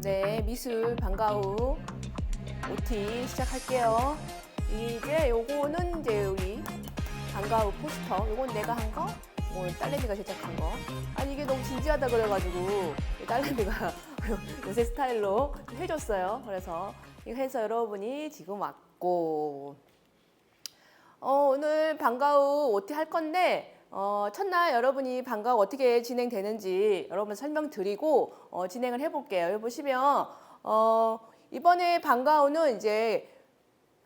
네, 미술 방과후 OT 시작할게요. 이제 요거는 이제 우리 방과후 포스터. 요건 내가 한 거, 뭐 딸내미가 제작한 거. 아니 이게 너무 진지하다 그래가지고 딸내미가 요새 스타일로 해줬어요. 그래서 이거 해서 여러분이 지금 왔고 오늘 방과후 OT 할 건데 첫날 여러분이 방과후 어떻게 진행되는지 여러분 설명드리고 진행을 해볼게요. 여기 보시면 이번에 방과후는 이제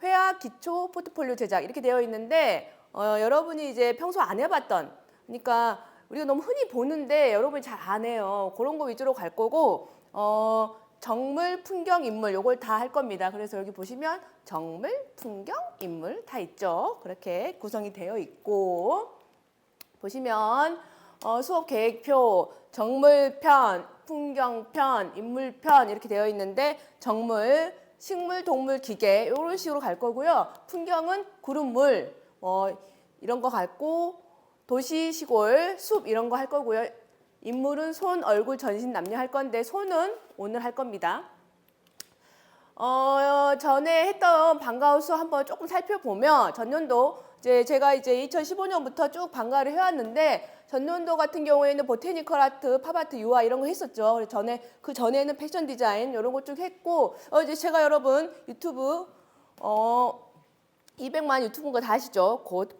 회화 기초 포트폴리오 제작 이렇게 되어 있는데 여러분이 이제 평소 안 해봤던 그러니까 우리가 너무 흔히 보는데 여러분이 잘 안 해요. 그런 거 위주로 갈 거고 정물, 풍경, 인물 요걸 다 할 겁니다. 그래서 여기 보시면 정물, 풍경, 인물 다 있죠. 그렇게 구성이 되어 있고 보시면 수업 계획표 정물편, 풍경편, 인물편 이렇게 되어 있는데 정물, 식물, 동물, 기계 이런 식으로 갈 거고요. 풍경은 구름물 이런 거 갈고 도시, 시골, 숲 이런 거 할 거고요. 인물은 손, 얼굴, 전신, 남녀 할 건데 손은 오늘 할 겁니다. 전에 했던 방과후 수업 한번 조금 살펴보면 전년도 제가 2015년부터 쭉 방과를 해왔는데 전년도 같은 경우에는 보테니컬 아트, 팝아트, 유화 이런 거 했었죠. 그래서 그 전에는 패션 디자인 이런 거 쭉 했고 이제 제가 여러분 유튜브 200만 유튜브인 거 다 아시죠? 곧.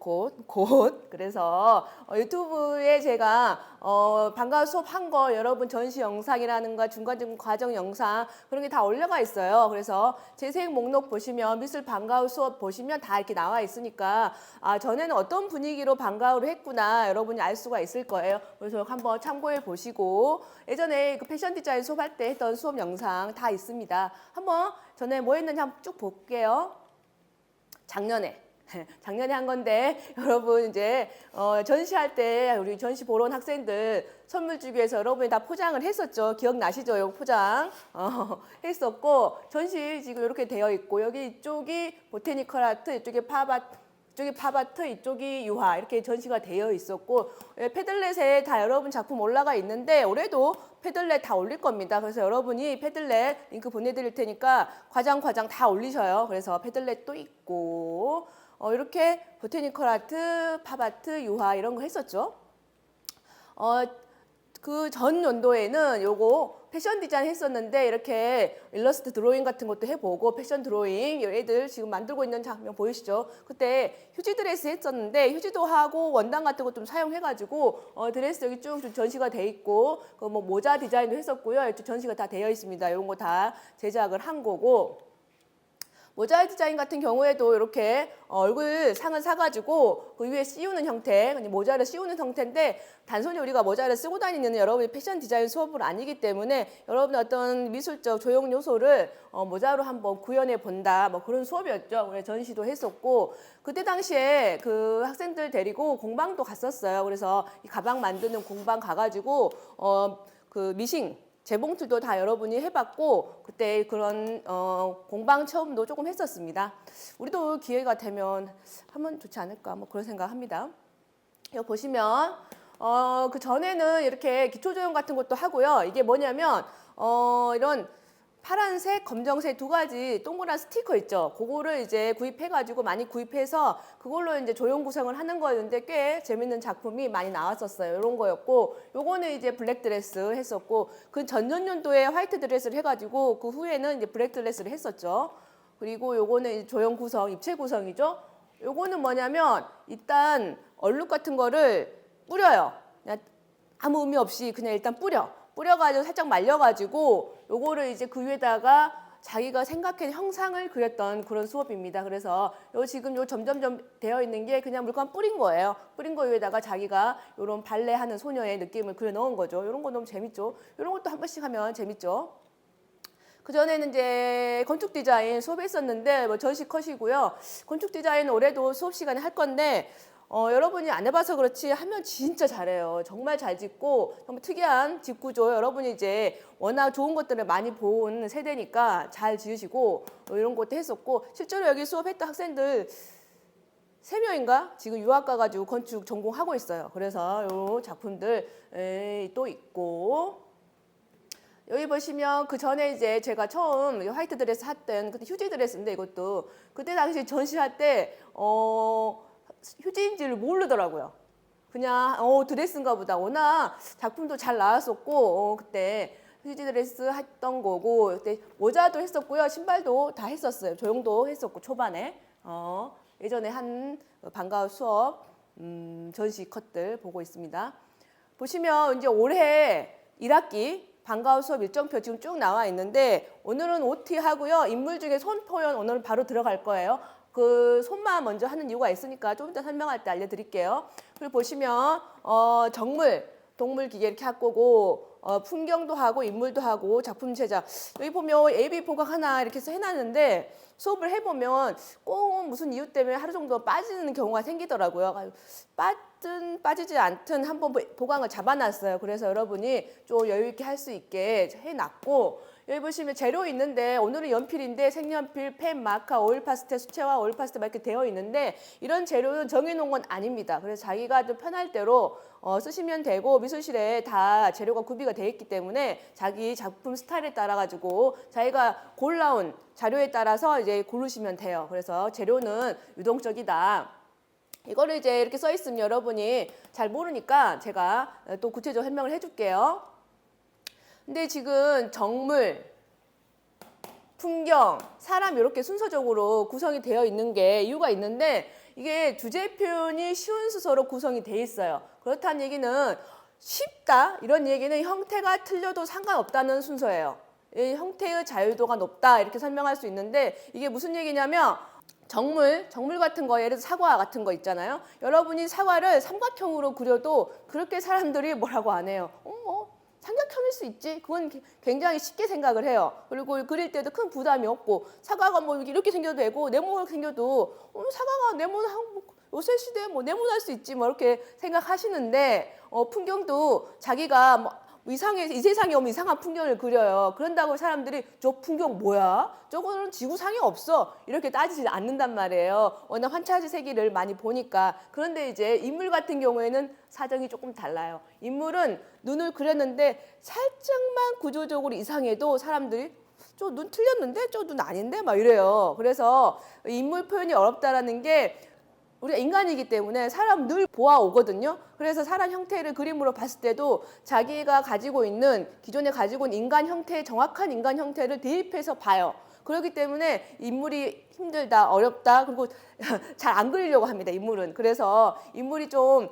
그래서 유튜브에 제가 방과후 수업 한 거 여러분 전시 영상이라는가 중간 과정 영상 그런 게 다 올라가 있어요. 그래서 재생 목록 보시면 미술 방과후 수업 보시면 다 이렇게 나와 있으니까 전에는 어떤 분위기로 방과후를 했구나 여러분이 알 수가 있을 거예요. 그래서 한번 참고해 보시고 예전에 그 패션 디자인 수업할 때 했던 수업 영상 다 있습니다. 한번 전에 뭐 했는지 한번 쭉 볼게요. 작년에 한 건데 여러분 이제 전시할 때 우리 전시 보러 온 학생들 선물 주기 위해서 여러분이 다 포장을 했었죠. 기억나시죠? 이 포장 했었고 전시 지금 이렇게 되어 있고 여기 이쪽이 보테니컬 아트, 이쪽이 팝아트, 이쪽이 유화 이렇게 전시가 되어 있었고 패들렛에 다 여러분 작품 올라가 있는데 올해도 패들렛 다 올릴 겁니다. 그래서 여러분이 패들렛 링크 보내드릴 테니까 과장 다 올리셔요. 그래서 패들렛도 있고 이렇게 보테니컬 아트, 팝아트, 유화 이런 거 했었죠. 그 전 연도에는 요거 패션 디자인 했었는데 이렇게 일러스트 드로잉 같은 것도 해보고 패션 드로잉 애들 지금 만들고 있는 장면 보이시죠? 그때 휴지 드레스 했었는데 휴지도 하고 원단 같은 거 좀 사용해가지고 드레스 여기 쭉 전시가 돼 있고 그 뭐 모자 디자인도 했었고요. 이쪽 전시가 다 되어 있습니다. 이런 거 다 제작을 한 거고. 모자 디자인 같은 경우에도 이렇게 얼굴 상을 사가지고 그 위에 씌우는 형태, 모자를 씌우는 형태인데 단순히 우리가 모자를 쓰고 다니는 여러분의 패션 디자인 수업은 아니기 때문에 여러분의 어떤 미술적 조형 요소를 모자로 한번 구현해 본다 뭐 그런 수업이었죠. 그래서 전시도 했었고 그때 당시에 그 학생들 데리고 공방도 갔었어요. 그래서 이 가방 만드는 공방 가가지고 그 미싱 재봉틀도 다 여러분이 해봤고 그때 그런 공방 체험도 조금 했었습니다. 우리도 기회가 되면 하면 좋지 않을까 뭐 그런 생각합니다. 여기 보시면 그 전에는 이렇게 기초조형 같은 것도 하고요. 이게 뭐냐면 이런 파란색, 검정색 두 가지 동그란 스티커 있죠. 그거를 이제 구입해가지고 많이 구입해서 그걸로 이제 조형 구성을 하는 거였는데 꽤 재밌는 작품이 많이 나왔었어요. 이런 거였고, 요거는 이제 블랙 드레스 했었고, 그 전년도에 화이트 드레스를 해가지고 그 후에는 이제 블랙 드레스를 했었죠. 그리고 요거는 이제 조형 구성, 입체 구성이죠. 요거는 뭐냐면 일단 얼룩 같은 거를 뿌려요. 그냥 아무 의미 없이 그냥 일단 뿌려가지고 살짝 말려가지고 요거를 이제 그 위에다가 자기가 생각한 형상을 그렸던 그런 수업입니다. 그래서 요 지금 요 점점점 되어 있는 게 그냥 물감 뿌린 거예요. 뿌린 거 위에다가 자기가 요런 발레하는 소녀의 느낌을 그려 넣은 거죠. 요런 거 너무 재밌죠. 요런 것도 한 번씩 하면 재밌죠. 그전에는 이제 건축 디자인 수업했었는데 뭐 전시 컷이고요. 건축 디자인 올해도 수업 시간에 할 건데 여러분이 안 해봐서 그렇지 하면 진짜 잘해요. 정말 잘 짓고 정말 특이한 집 구조 여러분이 이제 워낙 좋은 것들을 많이 본 세대니까 잘 지으시고 이런 것도 했었고 실제로 여기 수업했던 학생들 3명인가 지금 유학 가가지고 건축 전공하고 있어요. 그래서 이 작품들 또 있고 여기 보시면 그 전에 이제 제가 처음 화이트 드레스 했던 그때 휴지 드레스인데 이것도 그때 당시 전시할 때 휴지인지를 모르더라고요. 그냥 드레스인가 보다. 워낙 작품도 잘 나왔었고 그때 휴지 드레스 했던 거고 그때 모자도 했었고요. 신발도 다 했었어요. 조형도 했었고 초반에 예전에 한 방과후 수업 전시 컷들 보고 있습니다. 보시면 이제 올해 1학기 방과후 수업 일정표 지금 쭉 나와 있는데 오늘은 OT 하고요. 인물 중에 손 표현 오늘 바로 들어갈 거예요. 그 손만 먼저 하는 이유가 있으니까 좀 이따 설명할 때 알려드릴게요. 그리고 보시면 정물, 동물 기계 이렇게 할 거고 풍경도 하고 인물도 하고 작품 제작. 여기 보면 AB 보각 하나 이렇게 해서 해놨는데 수업을 해보면 꼭 무슨 이유 때문에 하루 정도 빠지는 경우가 생기더라고요. 빠지지 않든 한번 보강을 잡아놨어요. 그래서 여러분이 좀 여유 있게 할 수 있게 해놨고 여기 보시면 재료 있는데 오늘은 연필인데 색연필, 펜, 마카, 오일 파스텔, 수채화, 오일 파스텔 이렇게 되어 있는데 이런 재료는 정해놓은 건 아닙니다. 그래서 자기가 좀 편할 대로 쓰시면 되고 미술실에 다 재료가 구비가 되어 있기 때문에 자기 작품 스타일에 따라 가지고 자기가 골라온 자료에 따라서 이제 고르시면 돼요. 그래서 재료는 유동적이다. 이거를 이제 이렇게 써 있으면 여러분이 잘 모르니까 제가 또 구체적으로 설명을 해줄게요. 근데 지금 정물, 풍경, 사람 이렇게 순서적으로 구성이 되어 있는 게 이유가 있는데 이게 주제 표현이 쉬운 순서로 구성이 돼 있어요. 그렇다는 얘기는 쉽다 이런 얘기는 형태가 틀려도 상관없다는 순서예요. 이 형태의 자유도가 높다 이렇게 설명할 수 있는데 이게 무슨 얘기냐면 정물 같은 거 예를 들어 사과 같은 거 있잖아요. 여러분이 사과를 삼각형으로 그려도 그렇게 사람들이 뭐라고 안 해요. 삼각형일 수 있지. 그건 굉장히 쉽게 생각을 해요. 그리고 그릴 때도 큰 부담이 없고 사과가 뭐 이렇게 생겨도 되고 네모나게 생겨도 사과가 요새 시대에 네모날 수 있지 뭐 이렇게 생각하시는데 풍경도 자기가 뭐 이 세상에 오면 이상한 풍경을 그려요. 그런다고 사람들이 저 풍경 뭐야? 저거는 지구상에 없어. 이렇게 따지지 않는단 말이에요. 워낙 환차지 세계를 많이 보니까. 그런데 이제 인물 같은 경우에는 사정이 조금 달라요. 인물은 눈을 그렸는데 살짝만 구조적으로 이상해도 사람들이 저 눈 틀렸는데? 저 눈 아닌데? 막 이래요. 그래서 인물 표현이 어렵다라는 게 우리가 인간이기 때문에 사람 늘 보아오거든요. 그래서 사람 형태를 그림으로 봤을 때도 자기가 가지고 있는 기존에 가지고 있는 인간 형태의 정확한 인간 형태를 대입해서 봐요. 그렇기 때문에 인물이 힘들다, 어렵다, 그리고 잘 안 그리려고 합니다. 인물은. 그래서 인물이 좀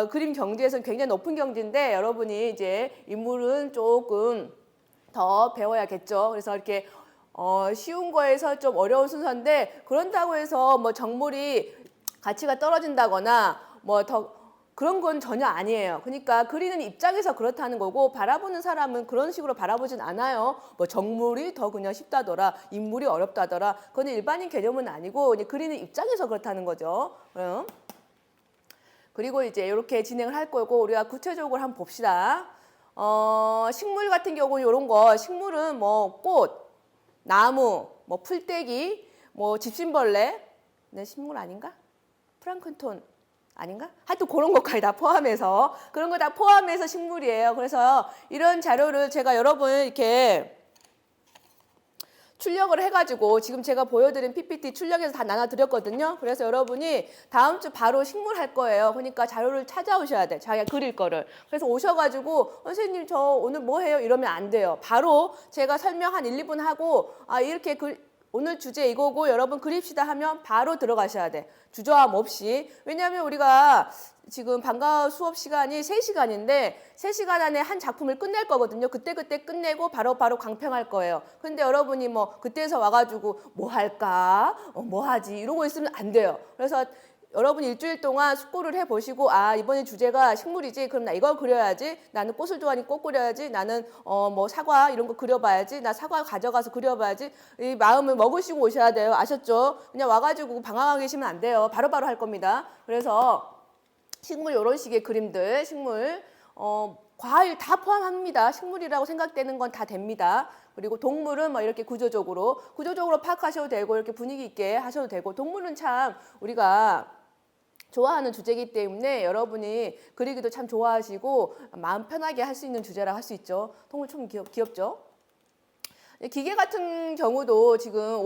그림 경지에서는 굉장히 높은 경지인데 여러분이 이제 인물은 조금 더 배워야겠죠. 그래서 이렇게 쉬운 거에서 좀 어려운 순서인데 그런다고 해서 뭐 정물이 가치가 떨어진다거나 뭐 더 그런 건 전혀 아니에요. 그러니까 그리는 입장에서 그렇다는 거고 바라보는 사람은 그런 식으로 바라보진 않아요. 뭐 정물이 더 그냥 쉽다더라, 인물이 어렵다더라. 그건 일반인 개념은 아니고 그리는 입장에서 그렇다는 거죠. 그리고 이제 이렇게 진행을 할 거고 우리가 구체적으로 한번 봅시다. 식물 같은 경우는 이런 거 식물은 뭐 꽃, 나무, 뭐 풀떼기, 뭐 집신벌레, 네, 식물 아닌가? 플랑크톤 아닌가? 하여튼 그런 것까지 다 포함해서 그런 거 다 포함해서 식물이에요. 그래서 이런 자료를 제가 여러분 이렇게 출력을 해가지고 지금 제가 보여드린 PPT 출력해서 다 나눠드렸거든요. 그래서 여러분이 다음 주 바로 식물 할 거예요. 그러니까 자료를 찾아오셔야 돼. 자기가 그릴 거를. 그래서 오셔가지고 선생님 저 오늘 뭐 해요? 이러면 안 돼요. 바로 제가 설명 한 1, 2분 하고 이렇게 오늘 주제 이거고 여러분 그립시다 하면 바로 들어가셔야 돼. 주저함 없이. 왜냐하면 우리가 지금 방과후 수업 시간이 3시간인데 3시간 안에 한 작품을 끝낼 거거든요. 그때 끝내고 바로 강평할 거예요. 근데 여러분이 뭐 그때서 와가지고 뭐 할까? 뭐 하지? 이러고 있으면 안 돼요. 그래서 여러분 일주일 동안 숙고를 해보시고 이번에 주제가 식물이지 그럼 나 이걸 그려야지 나는 꽃을 좋아하니 꽃 그려야지 나는 뭐 사과 이런 거 그려봐야지 나 사과 가져가서 그려봐야지 이 마음을 먹으시고 오셔야 돼요. 아셨죠? 그냥 와가지고 방황하고 계시면 안 돼요. 바로바로 할 겁니다. 그래서 식물 이런 식의 그림들 식물 과일 다 포함합니다. 식물이라고 생각되는 건 다 됩니다. 그리고 동물은 뭐 이렇게 구조적으로 파악하셔도 되고 이렇게 분위기 있게 하셔도 되고 동물은 참 우리가 좋아하는 주제이기 때문에 여러분이 그리기도 참 좋아하시고 마음 편하게 할 수 있는 주제라 할 수 있죠. 동물 좀 귀엽죠? 기계 같은 경우도 지금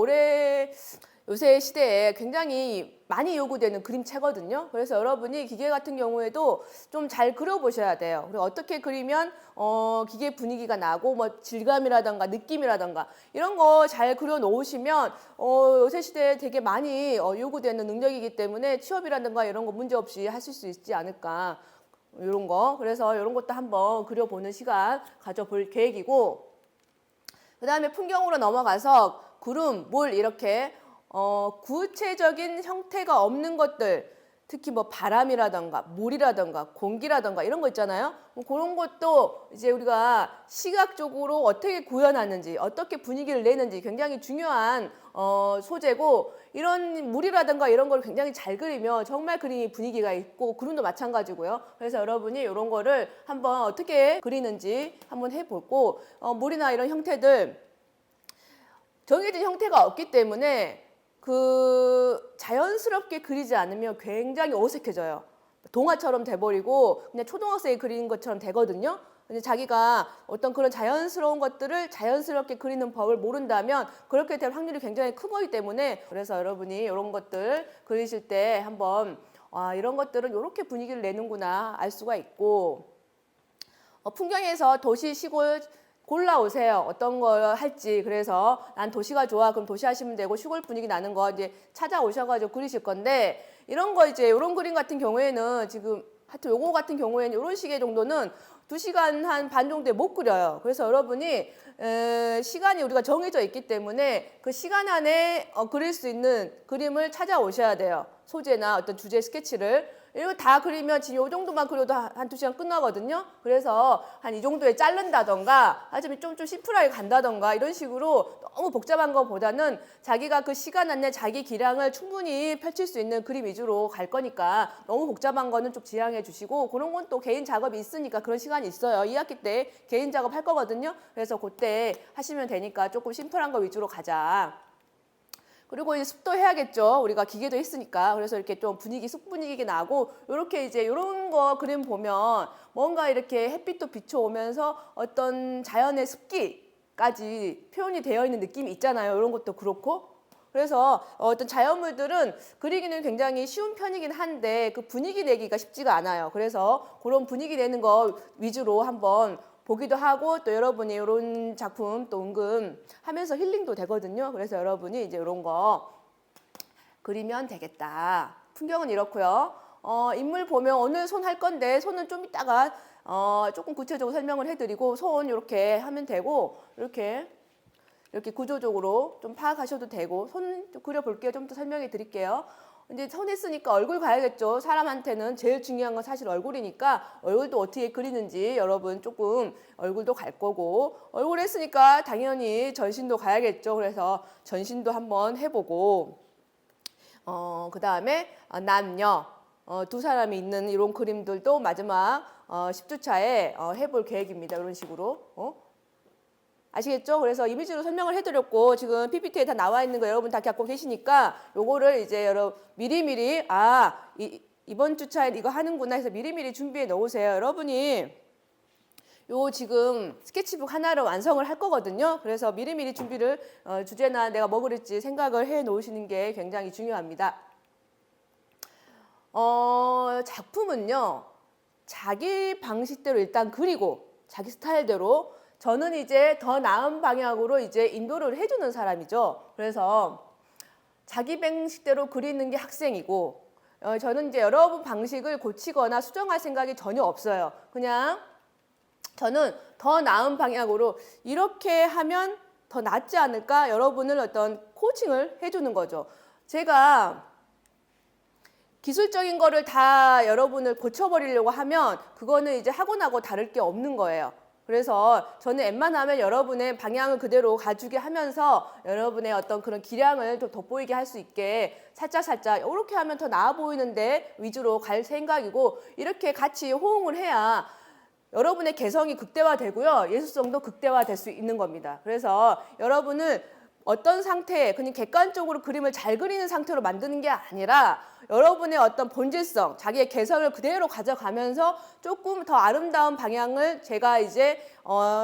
요새 시대에 굉장히 많이 요구되는 그림체거든요. 그래서 여러분이 기계 같은 경우에도 좀 잘 그려보셔야 돼요. 그리고 어떻게 그리면 기계 분위기가 나고 뭐 질감이라던가 느낌이라던가 이런 거 잘 그려 놓으시면 요새 시대에 되게 많이 요구되는 능력이기 때문에 취업이라던가 이런 거 문제 없이 하실 수 있지 않을까. 이런 거. 그래서 이런 것도 한번 그려보는 시간 가져볼 계획이고, 그 다음에 풍경으로 넘어가서 구름, 물 이렇게 구체적인 형태가 없는 것들, 특히 뭐 바람이라던가 물이라던가 공기라던가 이런 거 있잖아요. 뭐 그런 것도 이제 우리가 시각적으로 어떻게 구현하는지, 어떻게 분위기를 내는지 굉장히 중요한 소재고, 이런 물이라던가 이런 걸 굉장히 잘 그리면 정말 그림이 분위기가 있고, 구름도 마찬가지고요. 그래서 여러분이 이런 거를 한번 어떻게 그리는지 한번 해보고, 물이나 이런 형태들 정해진 형태가 없기 때문에 자연스럽게 그리지 않으면 굉장히 어색해져요. 동화처럼 돼버리고 그냥 초등학생이 그리는 것처럼 되거든요. 근데 자기가 어떤 그런 자연스러운 것들을 자연스럽게 그리는 법을 모른다면 그렇게 될 확률이 굉장히 큰 거기 때문에, 그래서 여러분이 이런 것들 그리실 때 한번 이런 것들은 이렇게 분위기를 내는구나 알 수가 있고, 풍경에서 도시, 시골 골라오세요. 어떤 걸 할지. 그래서 난 도시가 좋아. 그럼 도시 하시면 되고, 시골 분위기 나는 거 이제 찾아오셔가지고 그리실 건데, 이런 거 이제 이런 그림 같은 경우에는 지금 하여튼 요거 같은 경우에는 이런 식의 정도는 2시간 한 반 정도에 못 그려요. 그래서 여러분이 시간이 우리가 정해져 있기 때문에 그 시간 안에 그릴 수 있는 그림을 찾아오셔야 돼요. 소재나 어떤 주제 스케치를. 이거 다 그리면 지금 이 정도만 그려도 한 2시간 끝나거든요. 그래서 한 이 정도에 자른다던가, 아니면 좀 심플하게 간다던가 이런 식으로 너무 복잡한 것보다는 자기가 그 시간 안에 자기 기량을 충분히 펼칠 수 있는 그림 위주로 갈 거니까 너무 복잡한 거는 좀 지양해 주시고, 그런 건 또 개인 작업이 있으니까 그런 시간이 있어요. 2학기 때 개인 작업 할 거거든요. 그래서 그때 하시면 되니까 조금 심플한 거 위주로 가자. 그리고 이제 습도 해야겠죠. 우리가 기계도 했으니까. 그래서 이렇게 좀 숲 분위기 나고, 이렇게 이제 이런 거 그림 보면 뭔가 이렇게 햇빛도 비춰오면서 어떤 자연의 습기까지 표현이 되어 있는 느낌이 있잖아요. 이런 것도 그렇고. 그래서 어떤 자연물들은 그리기는 굉장히 쉬운 편이긴 한데 그 분위기 내기가 쉽지가 않아요. 그래서 그런 분위기 내는 거 위주로 한번 보기도 하고, 또 여러분이 이런 작품 또 은근 하면서 힐링도 되거든요. 그래서 여러분이 이제 이런 거 그리면 되겠다. 풍경은 이렇고요. 인물 보면 오늘 손 할 건데 손은 좀 이따가 조금 구체적으로 설명을 해드리고, 손 이렇게 하면 되고, 이렇게 구조적으로 좀 파악하셔도 되고, 손 좀 그려볼게요. 좀 더 설명해 드릴게요. 이제 손 했으니까 얼굴 가야겠죠. 사람한테는 제일 중요한 건 사실 얼굴이니까 얼굴도 어떻게 그리는지 여러분 조금 얼굴도 갈 거고, 얼굴 했으니까 당연히 전신도 가야겠죠. 그래서 전신도 한번 해보고, 그 다음에 남녀 두 사람이 있는 이런 그림들도 마지막 10주차에 해볼 계획입니다. 이런 식으로. 아시겠죠? 그래서 이미지로 설명을 해드렸고, 지금 PPT에 다 나와 있는 거 여러분 다 갖고 계시니까 요거를 이제 여러분 미리미리 이번 주차에 이거 하는구나 해서 미리미리 준비해 놓으세요. 여러분이 요 지금 스케치북 하나를 완성을 할 거거든요. 그래서 미리미리 준비를 주제나 내가 뭐 그릴지 생각을 해 놓으시는 게 굉장히 중요합니다. 작품은요, 자기 방식대로 일단 그리고 자기 스타일대로, 저는 이제 더 나은 방향으로 이제 인도를 해주는 사람이죠. 그래서 자기 방식대로 그리는 게 학생이고, 저는 이제 여러분 방식을 고치거나 수정할 생각이 전혀 없어요. 그냥 저는 더 나은 방향으로 이렇게 하면 더 낫지 않을까, 여러분을 어떤 코칭을 해주는 거죠. 제가 기술적인 거를 다 여러분을 고쳐버리려고 하면 그거는 이제 하고 다를 게 없는 거예요. 그래서 저는 웬만하면 여러분의 방향을 그대로 가주게 하면서 여러분의 어떤 그런 기량을 좀 돋보이게 할 수 있게 살짝 이렇게 하면 더 나아 보이는데 위주로 갈 생각이고, 이렇게 같이 호응을 해야 여러분의 개성이 극대화되고요, 예술성도 극대화될 수 있는 겁니다. 그래서 여러분을 어떤 상태, 그냥 객관적으로 그림을 잘 그리는 상태로 만드는 게 아니라 여러분의 어떤 본질성, 자기의 개성을 그대로 가져가면서 조금 더 아름다운 방향을 제가 이제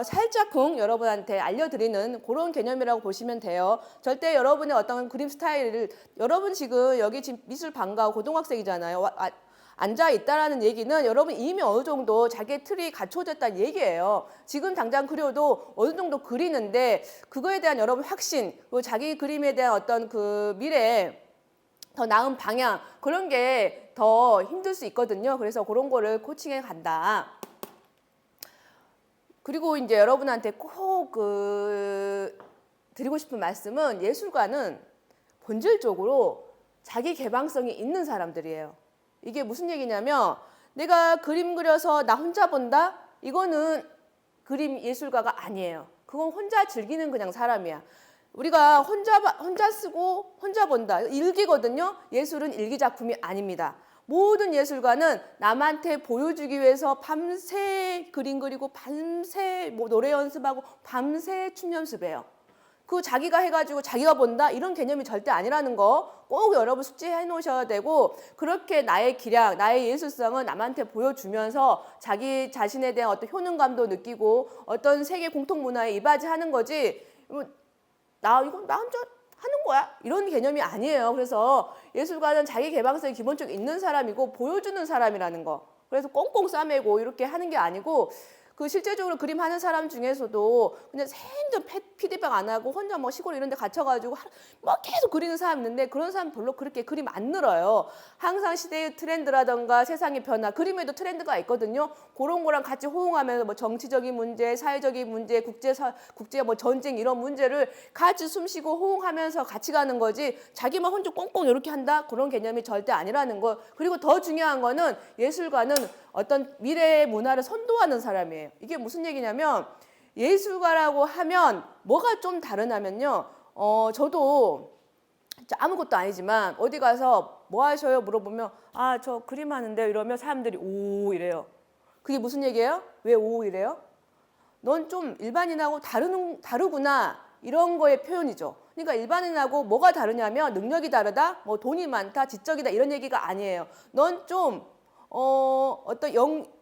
살짝쿵 여러분한테 알려드리는 그런 개념이라고 보시면 돼요. 절대 여러분의 어떤 그림 스타일을 여러분 지금 여기 지금 미술반가 고등학생이잖아요. 앉아 있다라는 얘기는 여러분 이미 어느 정도 자기의 틀이 갖춰졌다는 얘기예요. 지금 당장 그려도 어느 정도 그리는데 그거에 대한 여러분 확신, 그리고 자기 그림에 대한 어떤 그 미래 더 나은 방향 그런 게 더 힘들 수 있거든요. 그래서 그런 거를 코칭해 간다. 그리고 이제 여러분한테 꼭 드리고 싶은 말씀은 예술가는 본질적으로 자기 개방성이 있는 사람들이에요. 이게 무슨 얘기냐면 내가 그림 그려서 나 혼자 본다? 이거는 그림 예술가가 아니에요. 그건 혼자 즐기는 그냥 사람이야. 우리가 혼자 쓰고 혼자 본다. 일기거든요. 예술은 일기 작품이 아닙니다. 모든 예술가는 남한테 보여주기 위해서 밤새 그림 그리고 밤새 뭐 노래 연습하고 밤새 춤 연습해요. 그 자기가 해가지고 자기가 본다 이런 개념이 절대 아니라는 거 꼭 여러분 숙지해 놓으셔야 되고 그렇게 나의 기량, 나의 예술성은 남한테 보여주면서 자기 자신에 대한 어떤 효능감도 느끼고 어떤 세계 공통 문화에 이바지하는 거지 나 혼자 하는 거야 이런 개념이 아니에요. 그래서 예술가는 자기 개방성이 기본적으로 있는 사람이고 보여주는 사람이라는 거. 그래서 꽁꽁 싸매고 이렇게 하는 게 아니고 그 실제적으로 그림하는 사람 중에서도 그냥 생전 피드백 안 하고 혼자 뭐 시골 이런 데 갇혀가지고 뭐 계속 그리는 사람 있는데 그런 사람 별로 그렇게 그림 안 늘어요. 항상 시대의 트렌드라던가 세상의 변화, 그림에도 트렌드가 있거든요. 그런 거랑 같이 호응하면서 뭐 정치적인 문제, 사회적인 문제, 국제 뭐 전쟁 이런 문제를 같이 숨쉬고 호응하면서 같이 가는 거지 자기만 혼자 꽁꽁 이렇게 한다? 그런 개념이 절대 아니라는 거. 그리고 더 중요한 거는 예술가는 어떤 미래의 문화를 선도하는 사람이에요. 이게 무슨 얘기냐면 예술가라고 하면 뭐가 좀 다르냐면요. 저도 아무것도 아니지만 어디 가서 뭐 하셔요? 물어보면 아, 저 그림 하는데요. 이러면 사람들이 오 이래요. 그게 무슨 얘기예요? 왜 오 이래요? 넌 좀 일반인하고 다르구나. 이런 거의 표현이죠. 그러니까 일반인하고 뭐가 다르냐면 능력이 다르다, 뭐 돈이 많다, 지적이다 이런 얘기가 아니에요. 넌좀 어떤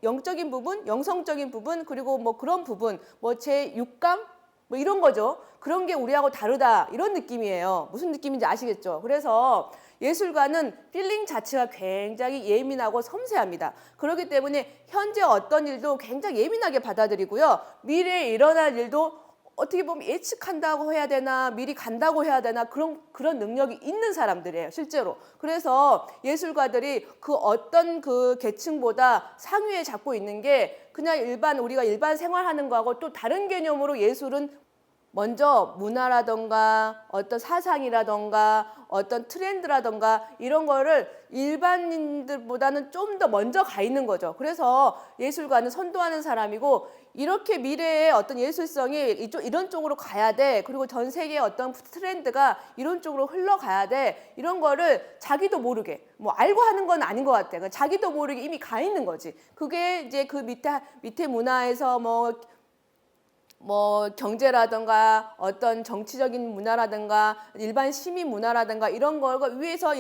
영적인 부분, 영성적인 부분, 그리고 뭐 그런 부분, 뭐 제 육감, 뭐 이런 거죠. 그런 게 우리하고 다르다. 이런 느낌이에요. 무슨 느낌인지 아시겠죠? 그래서 예술가는 필링 자체가 굉장히 예민하고 섬세합니다. 그렇기 때문에 현재 어떤 일도 굉장히 예민하게 받아들이고요. 미래에 일어날 일도 어떻게 보면 예측한다고 해야 되나 미리 간다고 해야 되나 그런 능력이 있는 사람들이에요 실제로. 그래서 예술가들이 그 어떤 그 계층보다 상위에 잡고 있는 게 그냥 우리가 일반 생활하는 거하고 또 다른 개념으로 예술은 먼저 문화라던가 어떤 사상이라던가 어떤 트렌드라던가 이런 거를 일반인들보다는 좀 더 먼저 가 있는 거죠. 그래서 예술가는 선도하는 사람이고 이렇게 미래의 어떤 예술성이 이런 쪽으로 가야 돼. 그리고 전 세계의 어떤 트렌드가 이런 쪽으로 흘러가야 돼. 이런 거를 자기도 모르게 뭐 알고 하는 건 아닌 것 같아요. 자기도 모르게 이미 가 있는 거지. 그게 이제 그 밑에 문화에서 뭐 경제라든가 어떤 정치적인 문화라든가 일반 시민 문화라든가 이런 걸 위해서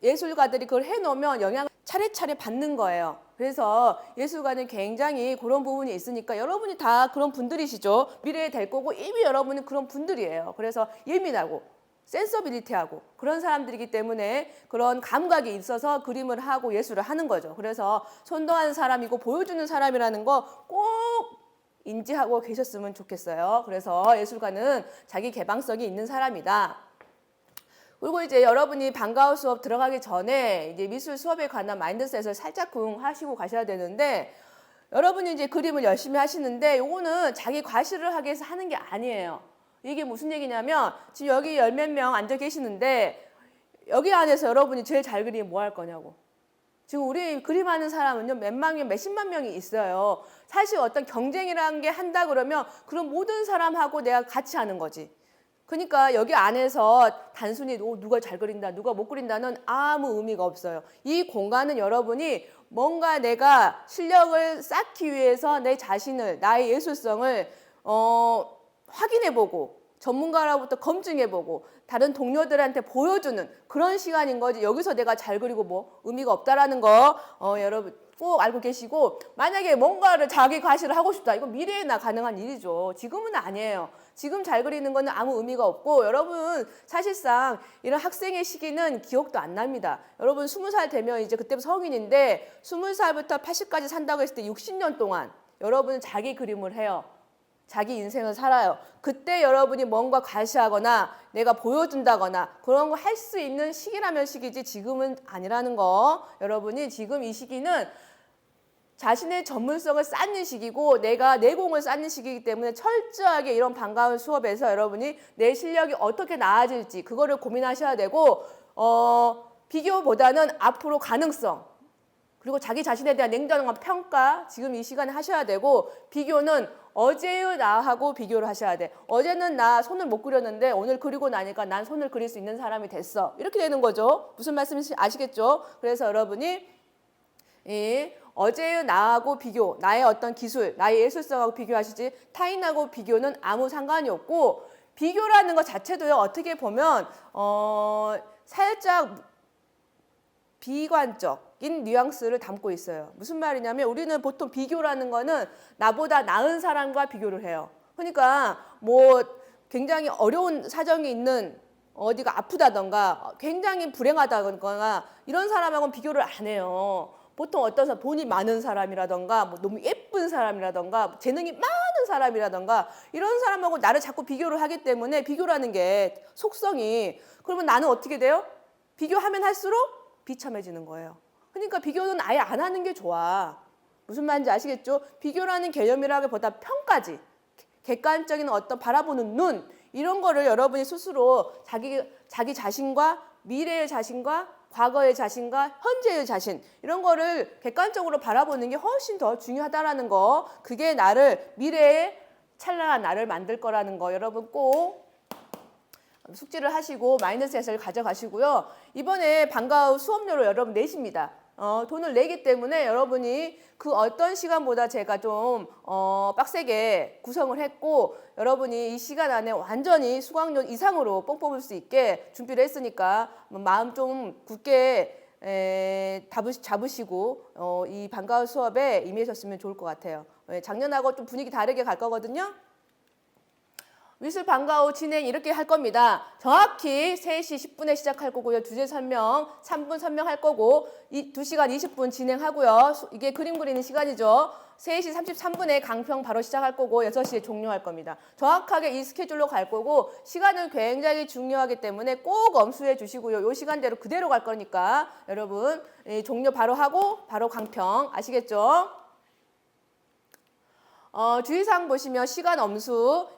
예술가들이 그걸 해놓으면 영향을 차례차례 받는 거예요. 그래서 예술가는 굉장히 그런 부분이 있으니까 여러분이 다 그런 분들이시죠. 미래에 될 거고 이미 여러분은 그런 분들이에요. 그래서 예민하고 센서빌리티하고 그런 사람들이기 때문에 그런 감각이 있어서 그림을 하고 예술을 하는 거죠. 그래서 선도하는 사람이고 보여주는 사람이라는 거 꼭 인지하고 계셨으면 좋겠어요. 그래서 예술가는 자기 개방성이 있는 사람이다. 그리고 이제 여러분이 방과후 수업 들어가기 전에 이제 미술 수업에 관한 마인드셋을 살짝쿵 하시고 가셔야 되는데 여러분이 이제 그림을 열심히 하시는데 요거는 자기 과시를 하기 위해서 하는 게 아니에요. 이게 무슨 얘기냐면 지금 여기 열 몇 명 앉아 계시는데 여기 안에서 여러분이 제일 잘 그리면 뭐 할 거냐고. 지금 우리 그림하는 사람은요 몇만 명, 몇십만 명이 있어요. 사실 어떤 경쟁이라는 게 한다 그러면 그런 모든 사람하고 내가 같이 하는 거지. 그러니까 여기 안에서 단순히 누가 잘 그린다, 누가 못 그린다는 아무 의미가 없어요. 이 공간은 여러분이 뭔가 내가 실력을 쌓기 위해서 내 자신을, 나의 예술성을 확인해보고 전문가로부터 검증해보고 다른 동료들한테 보여주는 그런 시간인 거지. 여기서 내가 잘 그리고 뭐 의미가 없다라는 거 여러분 꼭 알고 계시고, 만약에 뭔가를 자기 과시를 하고 싶다. 이거 미래에나 가능한 일이죠. 지금은 아니에요. 지금 잘 그리는 거는 아무 의미가 없고, 여러분 사실상 이런 학생의 시기는 기억도 안 납니다. 여러분 20살 되면 이제 그때부터 성인인데 20살부터 80까지 산다고 했을 때 60년 동안 여러분은 자기 그림을 해요. 자기 인생을 살아요. 그때 여러분이 뭔가 과시하거나 내가 보여준다거나 그런 거 할 수 있는 시기라면 시기지 지금은 아니라는 거. 여러분이 지금 이 시기는 자신의 전문성을 쌓는 시기고 내가 내공을 쌓는 시기이기 때문에 철저하게 이런 반가운 수업에서 여러분이 내 실력이 어떻게 나아질지 그거를 고민하셔야 되고, 비교보다는 앞으로 가능성, 그리고 자기 자신에 대한 냉정한 평가 지금 이 시간에 하셔야 되고, 비교는 어제의 나하고 비교를 하셔야 돼. 어제는 나 손을 못 그렸는데 오늘 그리고 나니까 난 손을 그릴 수 있는 사람이 됐어. 이렇게 되는 거죠. 무슨 말씀인지 아시겠죠? 그래서 여러분이 어제의 나하고 비교, 나의 어떤 기술, 나의 예술성하고 비교하시지 타인하고 비교는 아무 상관이 없고, 비교라는 것 자체도요, 어떻게 보면 살짝 비관적인 뉘앙스를 담고 있어요. 무슨 말이냐면 우리는 보통 비교라는 거는 나보다 나은 사람과 비교를 해요. 그러니까 뭐 굉장히 어려운 사정이 있는, 어디가 아프다던가 굉장히 불행하다던가 이런 사람하고는 비교를 안 해요. 보통 어떤 사람, 돈이 많은 사람이라던가 뭐 너무 예쁜 사람이라던가 재능이 많은 사람이라던가 이런 사람하고 나를 자꾸 비교를 하기 때문에, 비교라는 게 속성이, 그러면 나는 어떻게 돼요? 비교하면 할수록 비참해지는 거예요. 그러니까 비교는 아예 안 하는 게 좋아. 무슨 말인지 아시겠죠? 비교라는 개념이라기보다 평가지. 객관적인 어떤 바라보는 눈, 이런 거를 여러분이 스스로 자기 자신과 미래의 자신과 과거의 자신과 현재의 자신, 이런 거를 객관적으로 바라보는 게 훨씬 더 중요하다라는 거, 그게 나를, 미래의 찬란한 나를 만들 거라는 거 여러분 꼭 숙지를 하시고 마이너스 에서를 가져가시고요. 이번에 방과후 수업료로 여러분 내십니다. 돈을 내기 때문에 여러분이 그 어떤 시간보다 제가 좀 빡세게 구성을 했고, 여러분이 이 시간 안에 완전히 수강료 이상으로 뽕 뽑을 수 있게 준비를 했으니까 마음 좀 굳게 잡으시고 이 방과후 수업에 임하셨으면 좋을 것 같아요. 작년하고 좀 분위기 다르게 갈 거거든요. 미술 방과후 진행 이렇게 할 겁니다. 정확히 3시 10분에 시작할 거고요. 주제 설명 3분 설명할 거고 2시간 20분 진행하고요. 이게 그림 그리는 시간이죠. 3시 33분에 강평 바로 시작할 거고 6시에 종료할 겁니다. 정확하게 이 스케줄로 갈 거고, 시간은 굉장히 중요하기 때문에 꼭 엄수해 주시고요. 이 시간대로 그대로 갈 거니까 여러분 종료 바로 하고 바로 강평, 아시겠죠? 주의사항 보시면 시간 엄수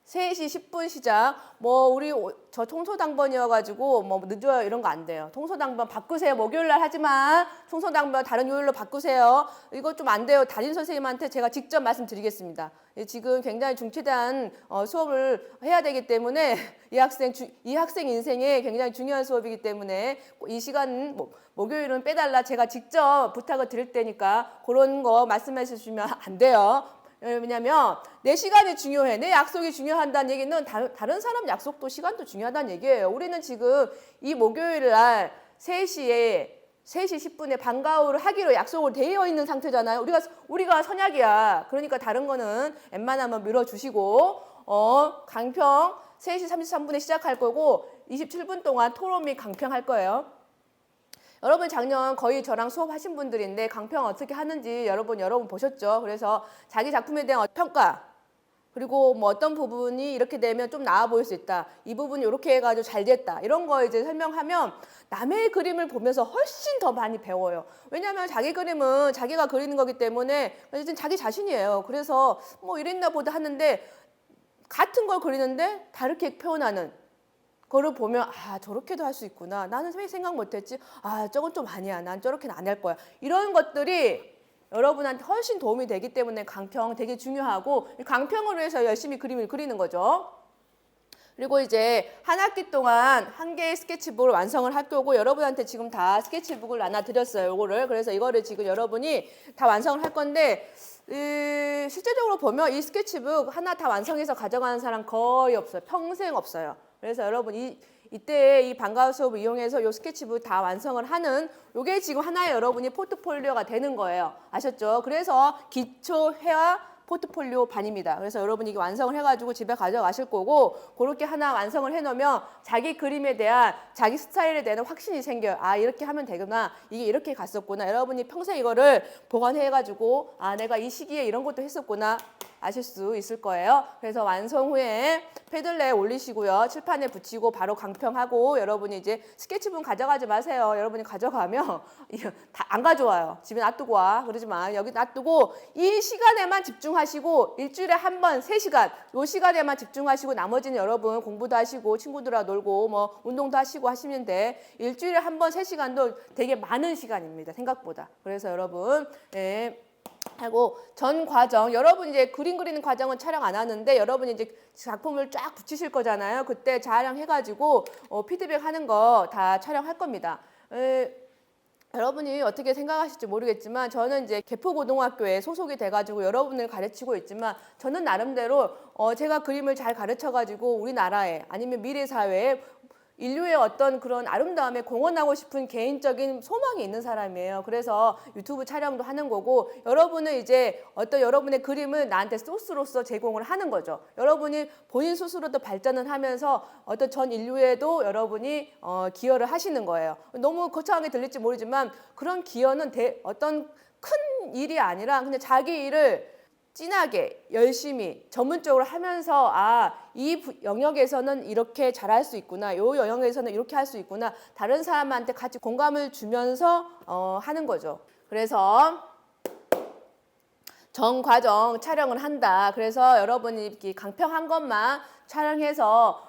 3시 10분 시작. 우리 저 청소당번이어가지고 늦어요 이런 거 안 돼요. 청소당번 바꾸세요. 목요일날 하지만 청소당번 다른 요일로 바꾸세요. 이거 좀 안 돼요. 담임 선생님한테 제가 직접 말씀드리겠습니다. 지금 굉장히 중체대한 수업을 해야 되기 때문에 이 학생 인생에 굉장히 중요한 수업이기 때문에 이 시간 목요일은 빼달라 제가 직접 부탁을 드릴 테니까 그런 거 말씀해 주시면 안 돼요. 왜냐면 내 시간이 중요해. 내 약속이 중요하다는 얘기는 다른 사람 약속도 시간도 중요하다는 얘기예요. 우리는 지금 이 목요일 날 3시 10분에 방과후를 하기로 약속을 되어 있는 상태잖아요. 우리가 선약이야. 그러니까 다른 거는 웬만하면 밀어주시고 강평 3시 33분에 시작할 거고 27분 동안 토론 및 강평 할 거예요. 여러분 작년 거의 저랑 수업하신 분들인데 강평 어떻게 하는지 여러분 보셨죠? 그래서 자기 작품에 대한 평가, 그리고 어떤 부분이 이렇게 되면 좀 나아 보일 수 있다. 이 부분이 이렇게 해가지고 잘 됐다. 이런 거 이제 설명하면 남의 그림을 보면서 훨씬 더 많이 배워요. 왜냐하면 자기 그림은 자기가 그리는 거기 때문에 자기 자신이에요. 그래서 이랬나 보다 하는데 같은 걸 그리는데 다르게 표현하는 그걸 보면 저렇게도 할 수 있구나. 나는 왜 생각 못했지? 저건 좀 아니야. 난 저렇게는 안 할 거야. 이런 것들이 여러분한테 훨씬 도움이 되기 때문에 강평 되게 중요하고, 강평을 위해서 열심히 그림을 그리는 거죠. 그리고 이제 한 학기 동안 한 개의 스케치북을 완성을 할 거고, 여러분한테 지금 다 스케치북을 나눠드렸어요. 요거를. 그래서 이거를 지금 여러분이 다 완성을 할 건데 실제적으로 보면 이 스케치북 하나 다 완성해서 가져가는 사람 거의 없어요. 평생 없어요. 그래서 여러분 이때 이 방과후 수업을 이용해서 이 스케치북 다 완성을 하는 요게 지금 하나의 여러분이 포트폴리오가 되는 거예요. 아셨죠? 그래서 기초 회화 포트폴리오 반입니다. 그래서 여러분이 이게 완성을 해가지고 집에 가져가실 거고 그렇게 하나 완성을 해놓으면 자기 그림에 대한 자기 스타일에 대한 확신이 생겨요. 아 이렇게 하면 되구나. 이게 이렇게 갔었구나. 여러분이 평생 이거를 보관해가지고 아 내가 이 시기에 이런 것도 했었구나. 아실 수 있을 거예요. 그래서 완성 후에 패들렛에 올리시고요. 칠판에 붙이고 바로 강평하고 여러분이 이제 스케치북 가져가지 마세요. 여러분이 가져가면 다 안 가져와요. 집에 놔두고 와. 그러지 마. 여기 놔두고 이 시간에만 집중하시고 일주일에 한 번 3시간 요 시간에만 집중하시고 나머지는 여러분 공부도 하시고 친구들하고 놀고 뭐 운동도 하시고 하시면 돼. 일주일에 한 번 3시간도 되게 많은 시간입니다. 생각보다. 그래서 여러분 하고 전 과정 여러분 이제 그림 그리는 과정은 촬영 안 하는데 여러분이 이제 작품을 쫙 붙이실 거잖아요. 그때 촬영해가지고 피드백 하는 거 다 촬영할 겁니다. 여러분이 어떻게 생각하실지 모르겠지만 저는 이제 개포고등학교에 소속이 돼가지고 여러분을 가르치고 있지만 저는 나름대로 제가 그림을 잘 가르쳐가지고 우리나라에 아니면 미래 사회에 인류의 어떤 그런 아름다움에 공헌하고 싶은 개인적인 소망이 있는 사람이에요. 그래서 유튜브 촬영도 하는 거고 여러분은 이제 어떤 여러분의 그림을 나한테 소스로서 제공을 하는 거죠. 여러분이 본인 스스로도 발전을 하면서 어떤 전 인류에도 여러분이 기여를 하시는 거예요. 너무 거창하게 들릴지 모르지만 그런 기여는 어떤 큰 일이 아니라 그냥 자기 일을 진하게 열심히 전문적으로 하면서 이 영역에서는 이렇게 잘할 수 있구나. 이 영역에서는 이렇게 할 수 있구나. 다른 사람한테 같이 공감을 주면서 하는 거죠. 그래서 전 과정 촬영을 한다. 그래서 여러분이 이렇게 강평한 것만 촬영해서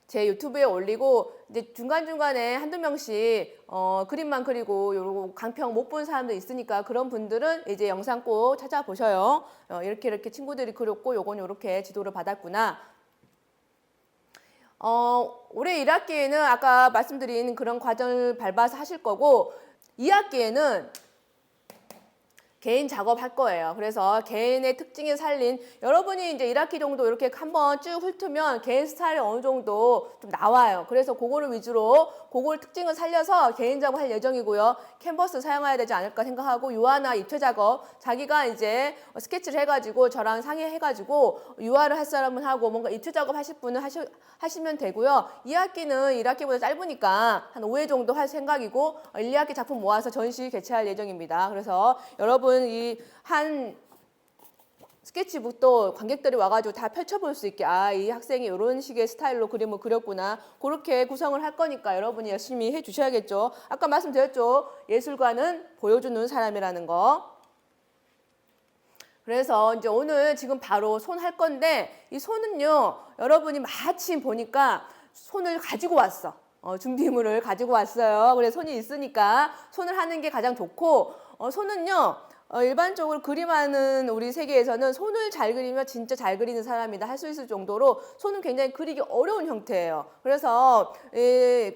제 유튜브에 올리고 이제 중간중간에 한두 명씩 그림만 그리고 요런 강평 못 본 사람도 있으니까 그런 분들은 이제 영상 꼭 찾아보셔요. 이렇게 친구들이 그렸고 요건 요렇게 지도를 받았구나. 올해 1학기에는 아까 말씀드린 그런 과정을 밟아서 하실 거고 2학기에는 개인 작업할 거예요. 그래서 개인의 특징에 살린 여러분이 이제 1학기 정도 이렇게 한번 쭉 훑으면 개인 스타일이 어느 정도 좀 나와요. 그래서 그거를 위주로 그걸 특징을 살려서 개인 작업할 예정이고요. 캔버스 사용해야 되지 않을까 생각하고 유화나 입체 작업 자기가 이제 스케치를 해가지고 저랑 상의해가지고 유화를 할 사람은 하고 뭔가 입체 작업 하실 분은 하시면 되고요. 2학기는 1학기보다 짧으니까 한 5회 정도 할 생각이고 1, 2학기 작품 모아서 전시 개최할 예정입니다. 그래서 여러분 이 한 스케치북도 관객들이 와가지고 다 펼쳐볼 수 있게 이 학생이 이런 식의 스타일로 그림을 그렸구나 그렇게 구성을 할 거니까 여러분이 열심히 해주셔야겠죠. 아까 말씀드렸죠. 예술가는 보여주는 사람이라는 거. 그래서 이제 오늘 지금 바로 손 할 건데 이 손은요 여러분이 마침 보니까 손을 가지고 왔어. 준비물을 가지고 왔어요. 그래서 손이 있으니까 손을 하는 게 가장 좋고 손은요 일반적으로 그림하는 우리 세계에서는 손을 잘 그리면 진짜 잘 그리는 사람이다 할 수 있을 정도로 손은 굉장히 그리기 어려운 형태예요. 그래서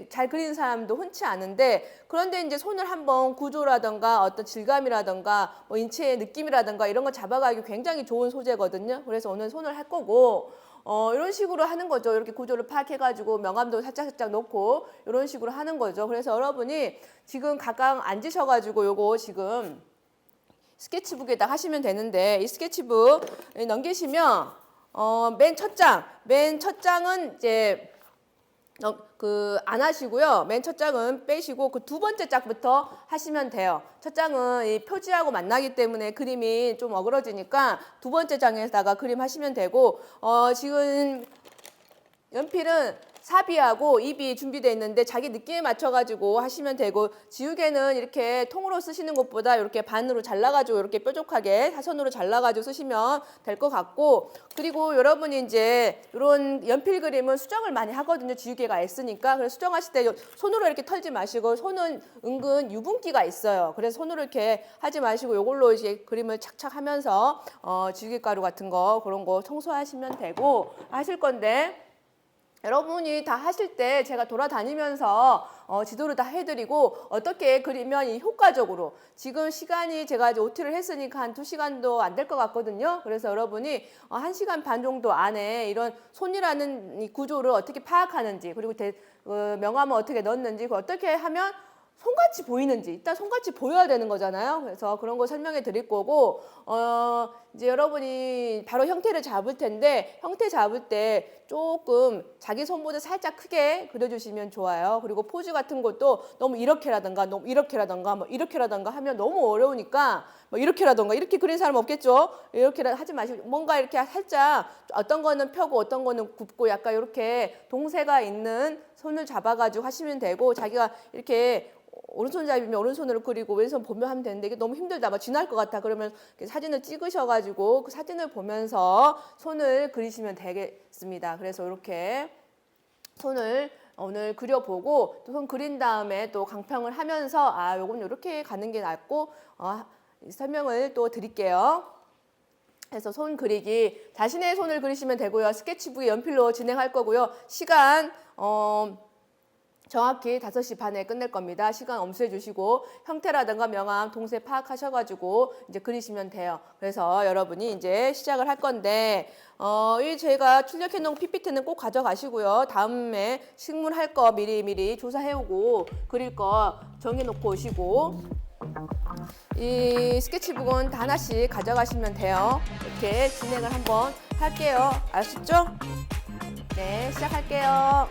잘 그리는 사람도 흔치 않은데 그런데 이제 손을 한번 구조라던가 어떤 질감이라던가 뭐 인체의 느낌이라던가 이런 거 잡아가기 굉장히 좋은 소재거든요. 그래서 오늘 손을 할 거고 이런 식으로 하는 거죠. 이렇게 구조를 파악해가지고 명암도 살짝 넣고 이런 식으로 하는 거죠. 그래서 여러분이 지금 각각 앉으셔가지고 요거 지금 스케치북에다 하시면 되는데 이 스케치북 넘기시면 맨 첫 장은 이제 안 하시고요. 맨 첫 장은 빼시고 그 두 번째 장부터 하시면 돼요. 첫 장은 이 표지하고 만나기 때문에 그림이 좀 어그러지니까 두 번째 장에다가 그림 하시면 되고 지금 연필은 사비하고 입이 준비되어 있는데 자기 느낌에 맞춰가지고 하시면 되고 지우개는 이렇게 통으로 쓰시는 것보다 이렇게 반으로 잘라가지고 이렇게 뾰족하게 사선으로 잘라가지고 쓰시면 될 것 같고 그리고 여러분이 이제 이런 연필 그림은 수정을 많이 하거든요. 지우개가 애쓰니까. 그래서 수정하실 때 손으로 이렇게 털지 마시고 손은 은근 유분기가 있어요. 그래서 손으로 이렇게 하지 마시고 이걸로 이제 그림을 착착 하면서 지우개 가루 같은 거 그런 거 청소하시면 되고 하실 건데 여러분이 다 하실 때 제가 돌아다니면서 지도를 다 해드리고 어떻게 그리면 이 효과적으로 지금 시간이 제가 이제 OT를 했으니까 한 2시간도 안 될 것 같거든요. 그래서 여러분이 1시간 반 정도 안에 이런 손이라는 이 구조를 어떻게 파악하는지 그리고 명암을 어떻게 넣는지 어떻게 하면 손같이 보이는지 일단 손같이 보여야 되는 거잖아요. 그래서 그런 거 설명해 드릴 거고 이제 여러분이 바로 형태를 잡을 텐데 형태 잡을 때 조금 자기 손보다 살짝 크게 그려주시면 좋아요. 그리고 포즈 같은 것도 너무 이렇게라든가 너무 이렇게라든가 뭐 이렇게라든가 하면 너무 어려우니까 뭐 이렇게라든가 이렇게 그린 사람 없겠죠? 이렇게 하지 마시고 뭔가 이렇게 살짝 어떤 거는 펴고 어떤 거는 굽고 약간 이렇게 동세가 있는 손을 잡아가지고 하시면 되고 자기가 이렇게 오른손잡이면 오른손으로 그리고 왼손 보면 하면 되는데 이게 너무 힘들다, 막 지날 것 같아. 그러면 사진을 찍으셔가지고 그 사진을 보면서 손을 그리시면 되겠습니다. 그래서 이렇게 손을 오늘 그려보고 또 손 그린 다음에 또 강평을 하면서 요건 이렇게 가는 게 낫고 설명을 또 드릴게요. 그래서 손 그리기 자신의 손을 그리시면 되고요. 스케치북에 연필로 진행할 거고요. 시간 정확히 5시 반에 끝낼 겁니다. 시간 엄수해 주시고 형태라든가 명암, 동세 파악하셔가지고 이제 그리시면 돼요. 그래서 여러분이 이제 시작을 할 건데 이 제가 출력해 놓은 PPT는 꼭 가져가시고요. 다음에 식물 할 거 미리 조사해 오고 그릴 거 정해 놓고 오시고 이 스케치북은 다 하나씩 가져가시면 돼요. 이렇게 진행을 한번 할게요. 아셨죠? 네, 시작할게요.